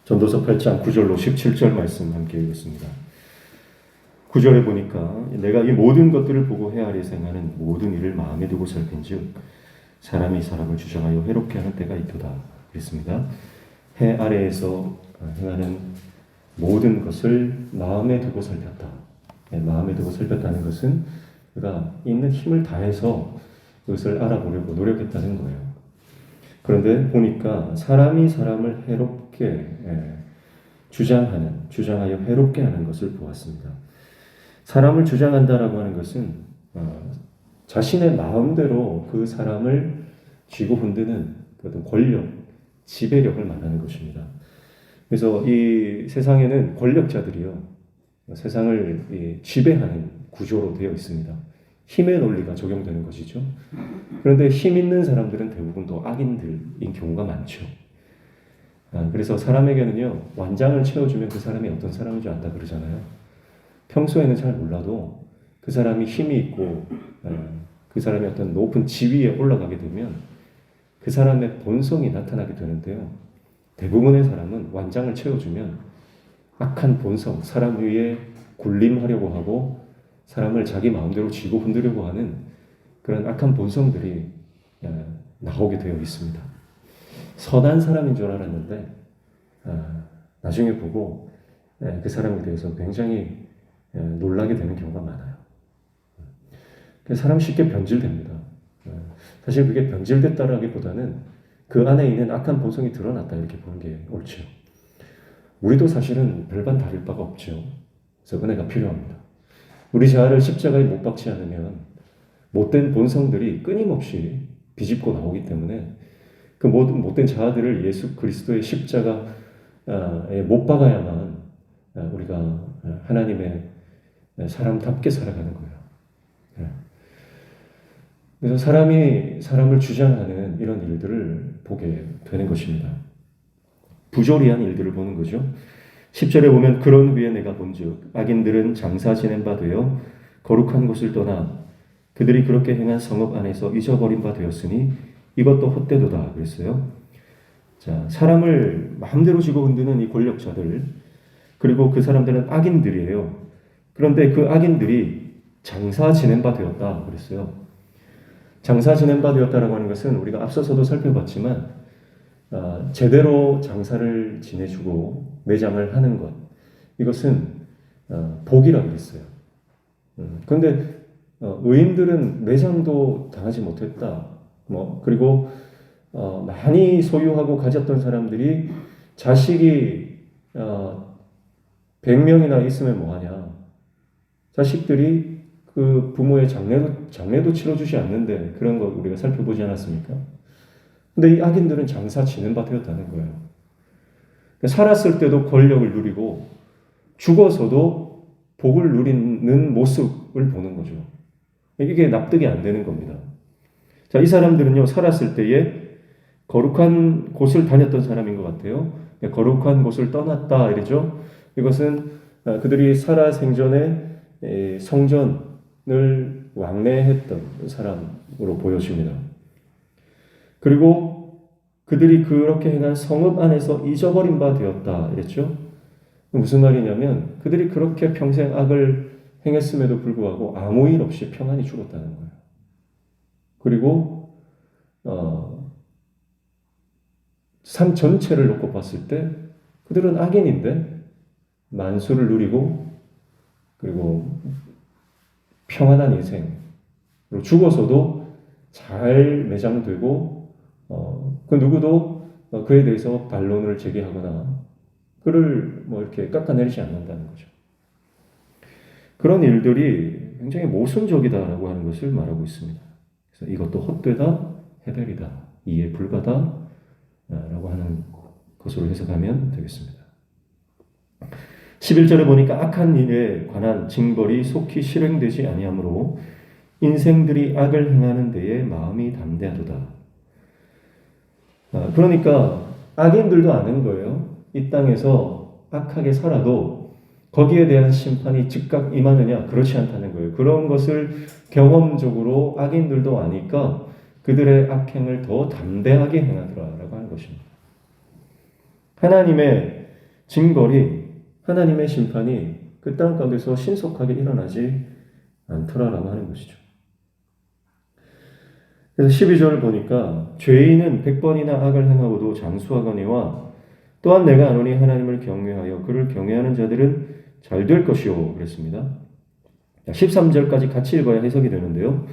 전도서 8장 9절로 17절 말씀 함께 읽겠습니다. 9절에 보니까 내가 이 모든 것들을 보고 해 아래에서 행하는 모든 일을 마음에 두고 살핀즉 사람이 사람을 주장하여 해롭게 하는 때가 있도다 그랬습니다. 해 아래에서 행하는 모든 것을 마음에 두고 살폈다. 마음에 두고 살폈다는 것은 그가 있는 힘을 다해서 그것을 알아보려고 노력했다는 거예요. 그런데 보니까 사람이 사람을 해롭게 주장하여 해롭게 하는 것을 보았습니다. 사람을 주장한다라고 하는 것은 자신의 마음대로 그 사람을 쥐고 흔드는 어떤 권력, 지배력을 말하는 것입니다. 그래서 이 세상에는 권력자들이요, 세상을 지배하는 구조로 되어 있습니다. 힘의 논리가 적용되는 것이죠. 그런데 힘 있는 사람들은 대부분 또 악인들인 경우가 많죠. 그래서 사람에게는요, 완장을 채워주면 그 사람이 어떤 사람인 줄 안다 그러잖아요. 평소에는 잘 몰라도 그 사람이 힘이 있고 그 사람이 어떤 높은 지위에 올라가게 되면 그 사람의 본성이 나타나게 되는데요. 대부분의 사람은 완장을 채워주면 악한 본성, 사람 위에 군림하려고 하고 사람을 자기 마음대로 쥐고 흔들려고 하는 그런 악한 본성들이 나오게 되어 있습니다. 선한 사람인 줄 알았는데 나중에 보고 그 사람에 대해서 굉장히 놀라게 되는 경우가 많아요. 사람 쉽게 변질됩니다. 사실 그게 변질됐다라기보다는 그 안에 있는 악한 본성이 드러났다 이렇게 보는 게 옳죠. 우리도 사실은 별반 다를 바가 없죠. 그래서 은혜가 필요합니다. 우리 자아를 십자가에 못 박지 않으면 못된 본성들이 끊임없이 비집고 나오기 때문에 그 모든 못된 자아들을 예수 그리스도의 십자가에 못 박아야만 우리가 하나님의 사람답게 살아가는 거예요. 그래서 사람이 사람을 주장하는 이런 일들을 보게 되는 것입니다. 부조리한 일들을 보는 거죠. 10절에 보면 그런 후에 내가 본즉 악인들은 장사 지낸 바 되어 거룩한 곳을 떠나 그들이 그렇게 행한 성읍 안에서 잊어버린 바 되었으니 이것도 헛되도다 그랬어요. 자, 사람을 마음대로 쥐고 흔드는 이 권력자들, 그리고 그 사람들은 악인들이에요. 그런데 그 악인들이 장사 지낸 바 되었다 그랬어요. 장사 지낸 바 되었다라고 하는 것은 우리가 앞서서도 살펴봤지만 제대로 장사를 지내주고 매장을 하는 것, 이것은 복이라고 했어요. 그런데 의인들은 매장도 당하지 못했다. 그리고 많이 소유하고 가졌던 사람들이 자식이 100명이나 있으면 뭐하냐. 자식들이 그 부모의 장례도 치러주지 않는데 그런 거 우리가 살펴보지 않았습니까? 근데 이 악인들은 장사 지낸 바 되었다는 거예요. 살았을 때도 권력을 누리고 죽어서도 복을 누리는 모습을 보는 거죠. 이게 납득이 안 되는 겁니다. 자, 이 사람들은요, 살았을 때에 거룩한 곳을 다녔던 사람인 것 같아요. 거룩한 곳을 떠났다 이러죠. 이것은 그들이 살아 생전에 성전을 왕래했던 사람으로 보여집니다. 그리고 그들이 그렇게 행한 성읍 안에서 잊어버린 바 되었다 이랬죠. 무슨 말이냐면 그들이 그렇게 평생 악을 행했음에도 불구하고 아무 일 없이 평안히 죽었다는 거예요. 그리고 삶 전체를 놓고 봤을 때 그들은 악인인데 만수를 누리고 그리고 평안한 인생, 그리고 죽어서도 잘 매장되고 그 누구도 그에 대해서 반론을 제기하거나 그를 이렇게 깎아내리지 않는다는 거죠. 그런 일들이 굉장히 모순적이다라고 하는 것을 말하고 있습니다. 그래서 이것도 헛되다, 해벨이다, 이해 불가다 라고 하는 것으로 해석하면 되겠습니다. 11절에 보니까 악한 일에 관한 징벌이 속히 실행되지 아니하므로 인생들이 악을 행하는 데에 마음이 담대하도다. 그러니까 악인들도 아는 거예요. 이 땅에서 악하게 살아도 거기에 대한 심판이 즉각 임하느냐? 그렇지 않다는 거예요. 그런 것을 경험적으로 악인들도 아니까 그들의 악행을 더 담대하게 행하더라라고 하는 것입니다. 하나님의 징벌이 하나님의 심판이 그 땅 가운데서 신속하게 일어나지 않더라라고 하는 것이죠. 그래서 12절을 보니까 죄인은 100번이나 악을 행하고도 장수하거니와 또한 내가 아노니 하나님을 경외하여 그를 경외하는 자들은 잘 될 것이요 그랬습니다. 13절까지 같이 읽어야 해석이 되는데요.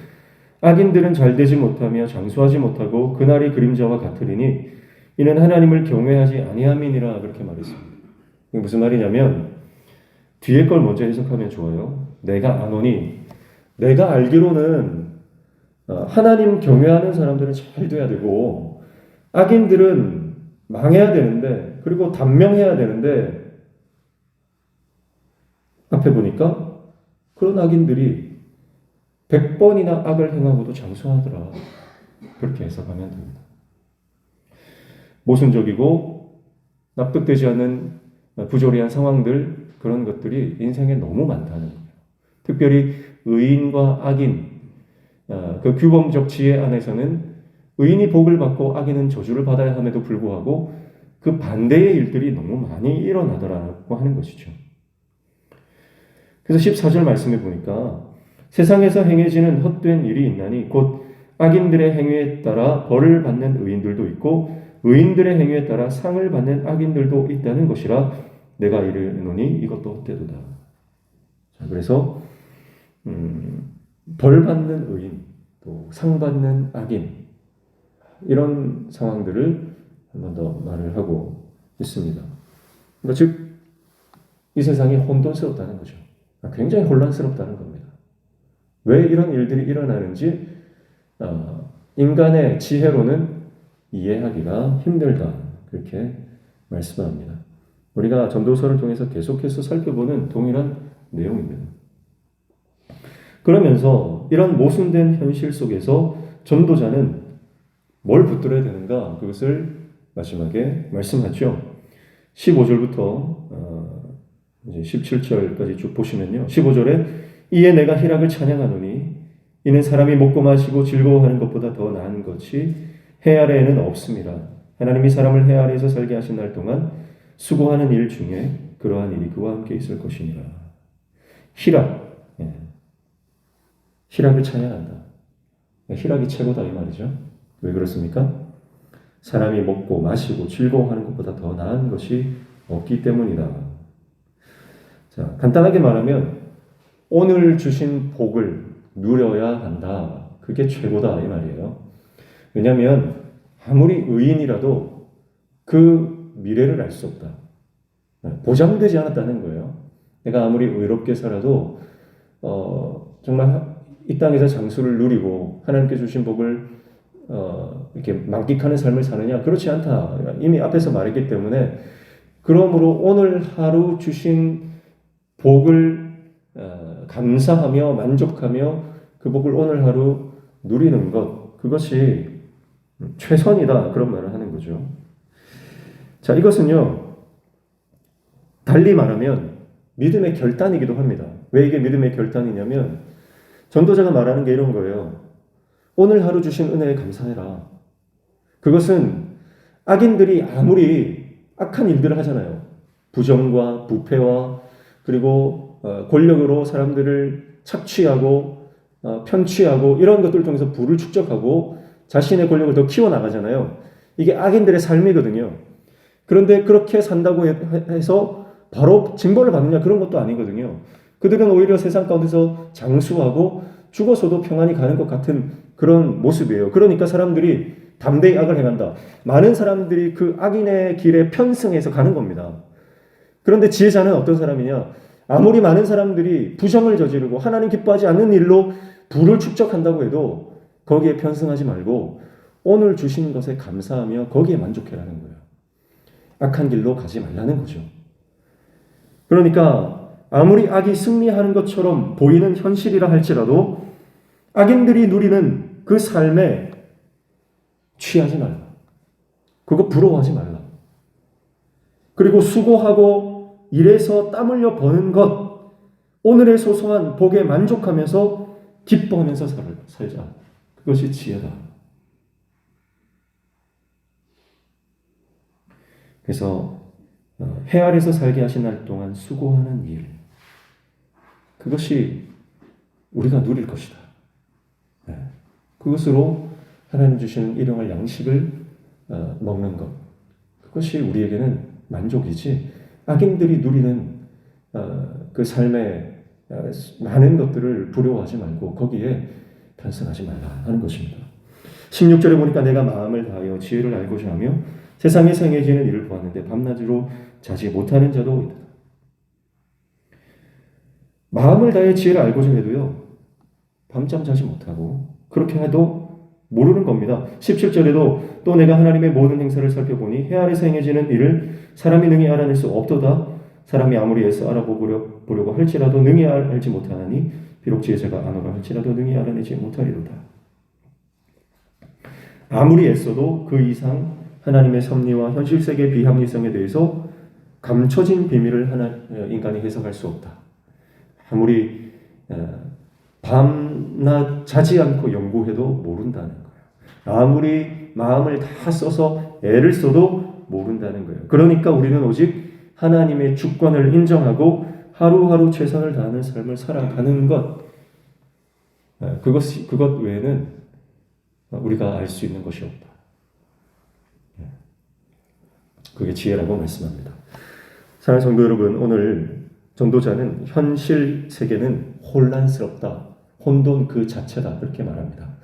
악인들은 잘 되지 못하며 장수하지 못하고 그날이 그림자와 같으리니 이는 하나님을 경외하지 아니함이니라 그렇게 말했습니다. 이게 무슨 말이냐면 뒤에 걸 먼저 해석하면 좋아요. 내가 아노니 내가 알기로는 하나님 경외하는 사람들은 잘 돼야 되고 악인들은 망해야 되는데 그리고 단명해야 되는데 앞에 보니까 그런 악인들이 100번이나 악을 행하고도 장수하더라. 그렇게 해석하면 됩니다. 모순적이고 납득되지 않는 부조리한 상황들 그런 것들이 인생에 너무 많다는 거예요. 특별히 의인과 악인 그 규범적 지혜 안에서는 의인이 복을 받고 악인은 저주를 받아야 함에도 불구하고 그 반대의 일들이 너무 많이 일어나더라고 하는 것이죠. 그래서 14절 말씀에 보니까 세상에서 행해지는 헛된 일이 있나니 곧 악인들의 행위에 따라 벌을 받는 의인들도 있고 의인들의 행위에 따라 상을 받는 악인들도 있다는 것이라 내가 이르노니 이것도 헛되도다. 자, 그래서 벌 받는 의인 또 상 받는 악인 이런 상황들을 한 번 더 말을 하고 있습니다. 그러니까 즉 이 세상이 혼돈스럽다는 거죠. 굉장히 혼란스럽다는 겁니다. 왜 이런 일들이 일어나는지 인간의 지혜로는 이해하기가 힘들다. 그렇게 말씀합니다. 우리가 전도서를 통해서 계속해서 살펴보는 동일한 내용입니다. 그러면서 이런 모순된 현실 속에서 전도자는 뭘 붙들어야 되는가? 그것을 마지막에 말씀하죠. 15절부터 이제 17절까지 쭉 보시면요. 15절에 이에 내가 희락을 찬양하노니 이는 사람이 먹고 마시고 즐거워하는 것보다 더 나은 것이 해 아래에는 없습니다. 하나님이 사람을 해 아래에서 살게 하신 날 동안 수고하는 일 중에 그러한 일이 그와 함께 있을 것이니라. 희락, 희락을 찬양한다. 희락이 최고다 이 말이죠. 왜 그렇습니까? 사람이 먹고 마시고 즐거워하는 것보다 더 나은 것이 없기 때문이다. 자, 간단하게 말하면 오늘 주신 복을 누려야 한다. 그게 최고다 이 말이에요. 왜냐하면 아무리 의인이라도 그 미래를 알 수 없다. 보장되지 않았다는 거예요. 내가 아무리 의롭게 살아도 정말 이 땅에서 장수를 누리고 하나님께 주신 복을 이렇게 만끽하는 삶을 사느냐? 그렇지 않다. 이미 앞에서 말했기 때문에 그러므로 오늘 하루 주신 복을 감사하며 만족하며 그 복을 오늘 하루 누리는 것 그것이 최선이다. 그런 말을 하는 거죠. 자, 이것은요. 달리 말하면 믿음의 결단이기도 합니다. 왜 이게 믿음의 결단이냐면 전도자가 말하는 게 이런 거예요. 오늘 하루 주신 은혜에 감사해라. 그것은 악인들이 아무리 악한 일들을 하잖아요. 부정과 부패와 그리고 권력으로 사람들을 착취하고 편취하고 이런 것들을 통해서 부를 축적하고 자신의 권력을 더 키워나가잖아요. 이게 악인들의 삶이거든요. 그런데 그렇게 산다고 해서 바로 징벌을 받느냐 그런 것도 아니거든요. 그들은 오히려 세상 가운데서 장수하고 죽어서도 평안히 가는 것 같은 그런 모습이에요. 그러니까 사람들이 담대히 악을 행한다. 많은 사람들이 그 악인의 길에 편승해서 가는 겁니다. 그런데 지혜자는 어떤 사람이냐? 아무리 많은 사람들이 부정을 저지르고 하나님 기뻐하지 않는 일로 부를 축적한다고 해도 거기에 편승하지 말고 오늘 주신 것에 감사하며 거기에 만족해라는 거예요. 악한 길로 가지 말라는 거죠. 그러니까 아무리 악이 승리하는 것처럼 보이는 현실이라 할지라도 악인들이 누리는 그 삶에 취하지 말라. 그거 부러워하지 말라. 그리고 수고하고 일해서 땀 흘려 버는 것, 오늘의 소소한 복에 만족하면서 기뻐하면서 살자. 그것이 지혜다. 그래서 해 아래서 살게 하신 날 동안 수고하는 일, 그것이 우리가 누릴 것이다. 그것으로 하나님 주시는 일용할 양식을 먹는 것, 그것이 우리에게는 만족이지, 악인들이 누리는 그 삶의 많은 것들을 부러워하지 말고 거기에 편승하지 말라 하는 것입니다. 16절에 보니까 내가 마음을 다하여 지혜를 알고자 하며 세상에 행해지는 일을 보았는데 밤낮으로 자지 못하는 자도 있다. 마음을 다해 지혜를 알고자 해도요, 밤잠 자지 못하고 그렇게 해도 모르는 겁니다. 17절에도 또 내가 하나님의 모든 행사를 살펴보니 해 아래서 행해지는 일을 사람이 능히 알아낼 수 없도다. 사람이 아무리 애써 알아보려고 할지라도 능히 알지 못하나니 비록 지혜자가 아노라 할지라도 능히 알아내지 못하리로다. 아무리 애써도 그 이상 하나님의 섭리와 현실 세계의 비합리성에 대해서 감춰진 비밀을 인간이 해석할 수 없다. 아무리 밤낮 자지 않고 연구해도 모른다는 거예요. 아무리 마음을 다 써서 애를 써도 모른다는 거예요. 그러니까 우리는 오직 하나님의 주권을 인정하고 하루하루 최선을 다하는 삶을 살아가는 것, 그것 외에는 우리가 알 수 있는 것이 없다. 그게 지혜라고 말씀합니다. 사랑하는 성도 여러분, 오늘 전도자는 현실 세계는 혼란스럽다, 혼돈 그 자체다, 그렇게 말합니다.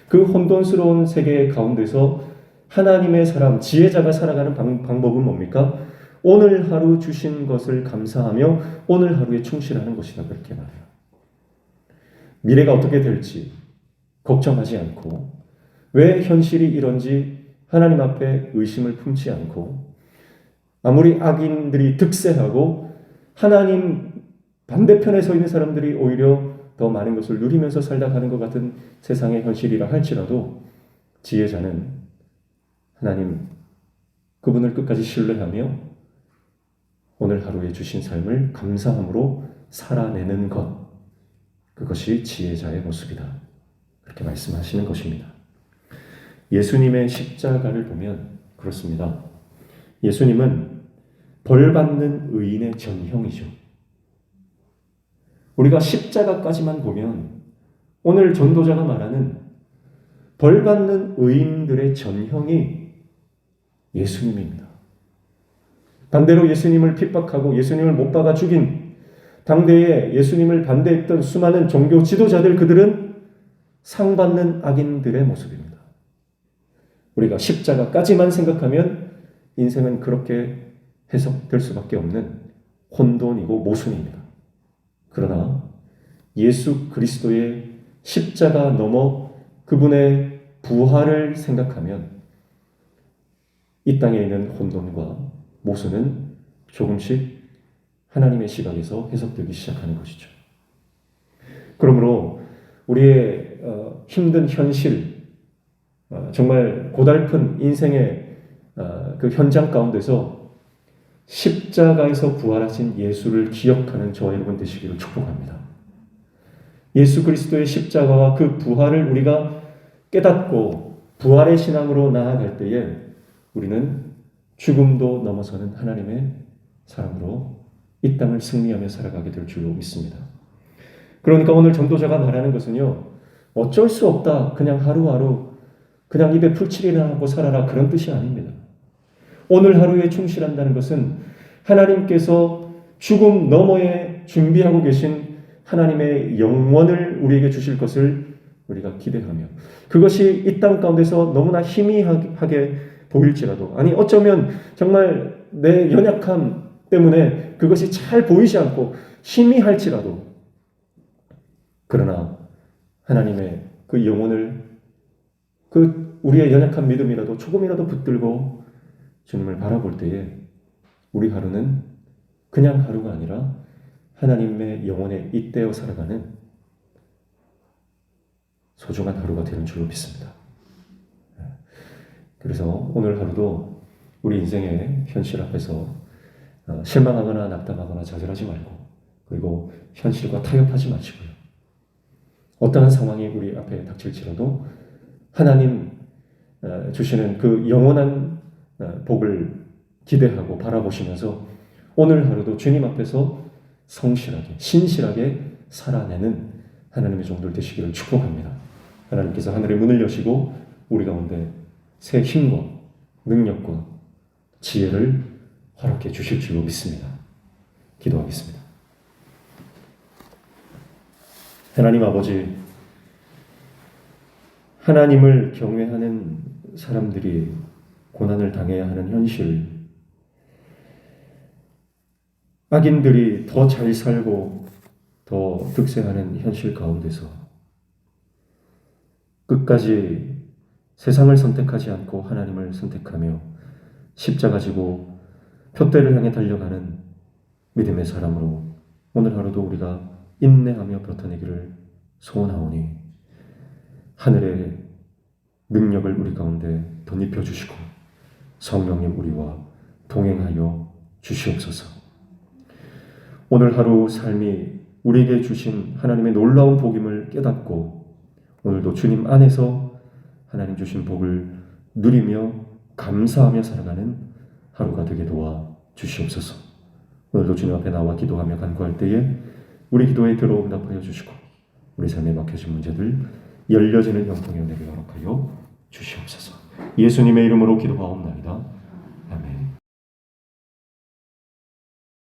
그 혼돈스러운 세계 가운데서 하나님의 사람, 지혜자가 살아가는 방법은 뭡니까? 오늘 하루 주신 것을 감사하며 오늘 하루에 충실하는 것이다, 그렇게 말해요. 미래가 어떻게 될지 걱정하지 않고, 왜 현실이 이런지 하나님 앞에 의심을 품지 않고, 아무리 악인들이 득세하고 하나님 반대편에 서 있는 사람들이 오히려 더 많은 것을 누리면서 살다 가는 것 같은 세상의 현실이라 할지라도 지혜자는 하나님 그분을 끝까지 신뢰하며 오늘 하루에 주신 삶을 감사함으로 살아내는 것, 그것이 지혜자의 모습이다, 그렇게 말씀하시는 것입니다. 예수님의 십자가를 보면 그렇습니다. 예수님은 벌받는 의인의 전형이죠. 우리가 십자가까지만 보면 오늘 전도자가 말하는 벌받는 의인들의 전형이 예수님입니다. 반대로 예수님을 핍박하고 예수님을 못 박아 죽인 당대에 예수님을 반대했던 수많은 종교 지도자들, 그들은 상받는 악인들의 모습입니다. 우리가 십자가까지만 생각하면 인생은 그렇게 해석될 수밖에 없는 혼돈이고 모순입니다. 그러나 예수 그리스도의 십자가 넘어 그분의 부활을 생각하면 이 땅에 있는 혼돈과 모순은 조금씩 하나님의 시각에서 해석되기 시작하는 것이죠. 그러므로 우리의 힘든 현실, 정말 고달픈 인생의 그 현장 가운데서 십자가에서 부활하신 예수를 기억하는 저와 여러분 되시기를 축복합니다. 예수 그리스도의 십자가와 그 부활을 우리가 깨닫고 부활의 신앙으로 나아갈 때에 우리는 죽음도 넘어서는 하나님의 사람으로 이 땅을 승리하며 살아가게 될 줄로 믿습니다. 그러니까 오늘 전도자가 말하는 것은요, 어쩔 수 없다, 그냥 하루하루 그냥 입에 풀칠이나 하고 살아라, 그런 뜻이 아닙니다. 오늘 하루에 충실한다는 것은 하나님께서 죽음 너머에 준비하고 계신 하나님의 영원을 우리에게 주실 것을 우리가 기대하며, 그것이 이 땅 가운데서 너무나 희미하게 보일지라도, 아니 어쩌면 정말 내 연약함 때문에 그것이 잘 보이지 않고 희미할지라도, 그러나 하나님의 그 영혼을, 그 우리의 연약한 믿음이라도 조금이라도 붙들고 주님을 바라볼 때에 우리 하루는 그냥 하루가 아니라 하나님의 영혼에 잇대어 살아가는 소중한 하루가 되는 줄로 믿습니다. 그래서 오늘 하루도 우리 인생의 현실 앞에서 실망하거나 낙담하거나 좌절하지 말고, 그리고 현실과 타협하지 마시고요, 어떠한 상황이 우리 앞에 닥칠지라도 하나님 주시는 그 영원한 복을 기대하고 바라보시면서 오늘 하루도 주님 앞에서 성실하게, 신실하게 살아내는 하나님의 종들 되시기를 축복합니다. 하나님께서 하늘의 문을 여시고 우리 가운데 새 힘과 능력과 지혜를 허락해 주실 줄로 믿습니다. 기도하겠습니다. 하나님 아버지, 하나님을 경외하는 사람들이 고난을 당해야 하는 현실, 악인들이 더 잘 살고 더 득세하는 현실 가운데서 끝까지 세상을 선택하지 않고 하나님을 선택하며 십자가 지고 표대를 향해 달려가는 믿음의 사람으로 오늘 하루도 우리가 인내하며 버텨내기를 소원하오니 하늘의 능력을 우리 가운데 덧입혀 주시고 성령님 우리와 동행하여 주시옵소서. 오늘 하루 삶이 우리에게 주신 하나님의 놀라운 복임을 깨닫고 오늘도 주님 안에서 하나님 주신 복을 누리며 감사하며 살아가는 하루가 되게 도와 주시옵소서. 오늘도 주님 앞에 나와 기도하며 간구할 때에 우리 기도에 들어 응답하여 주시고 우리 삶에 막혀진 문제들 열려지는 형통의 은혜를 허락하여 주시옵소서. 예수님의 이름으로 기도하옵나이다.